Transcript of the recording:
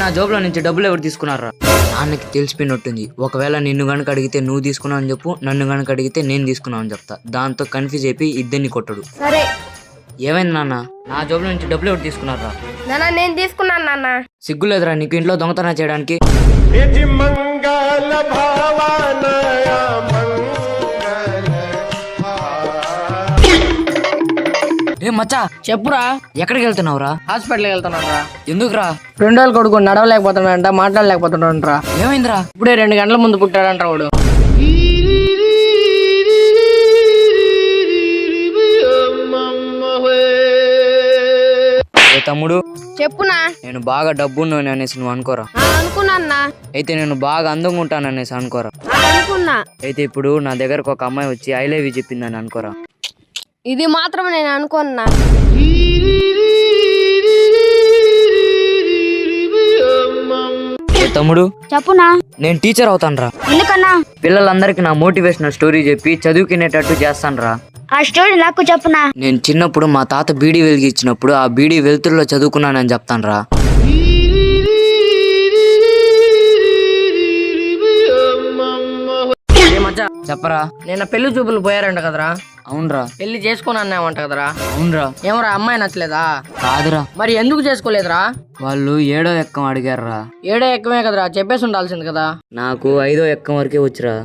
నా జోబులో నుంచి డబ్బులు ఎవరు తీసుకున్నారా? నాన్నకి తెలిసిపోయినట్టుంది. ఒకవేళ నిన్ను గనుక అడిగితే నువ్వు తీసుకున్నావు అని చెప్పు, నన్ను గనుక అడిగితే నేను తీసుకున్నావు అని చెప్తా. దాంతో కన్ఫ్యూజ్ అయిపోయి ఇద్దరిని కొట్టడు. సరే. ఏమైంది నాన్న? నా జోబులో నుంచి డబ్బులు ఎవరు తీసుకున్నారా? నాన్న నేను తీసుకున్నాను నాన్న. సిగ్గులేదురా నీకు ఇంట్లో దొంగతనం చేయడానికి? ఏ మచ్చా చెప్పురా. ఎక్కడికి వెళ్తున్నావురా? హాస్పిటల్కి వెళ్తున్నారా? ఎందుకురా? 2 రోజులు కొడుకు నడవలేకపోతున్నాడంట, మాట్లాడలేకపోతున్నాడంటరా. ఏమైందిరా? ఇప్పుడే 2 గంటల ముందు పుట్టాడంట వాడు. ఏ తమ్ముడు, చెప్పునా. నేను బాగా డబ్బున్నాను అనేసి నువ్వు అనుకోరా. అనుకున్నా. అయితే నేను బాగా అందంగా ఉంటాను అనేసి అనుకోరా. అనుకున్నా. అయితే ఇప్పుడు నా దగ్గరకు ఒక అమ్మాయి వచ్చి ఐ లవ్ యూ చెప్పిందని అనుకోరా. ఇది మాత్రం నేను అనుకున్నా. తమ్ముడు చెప్పునా. నేను టీచర్ అవుతానురా. ఎందుకన్నా? పిల్లలందరికి నా మోటివేషనల్ స్టోరీ చెప్పి చదువుకునేటట్టు చేస్తానురా. ఆ స్టోరీ నాకు చెప్పునా. నేను చిన్నప్పుడు మా తాత బీడీ వెలిగించినప్పుడు ఆ బీడీ వెలుతురులో చదువుకున్నానని చెప్తానురా. చెప్పరా. నేను పెళ్లి చూపులు పోయారంట కదరా. అవునరా. పెళ్లి చేసుకుని అన్నామంట కదరా. అవునరా. ఏమరా అమ్మాయి నచ్చలేదా? కాదురా. మరి ఎందుకు చేసుకోలేదురా? వాళ్ళు 7వ ఎక్కం అడిగారురా. 7 ఎక్కమే కదరా, చెప్పేసి ఉండాల్సింది కదా. నాకు 5వ ఎక్కం వరకే వచ్చిరా.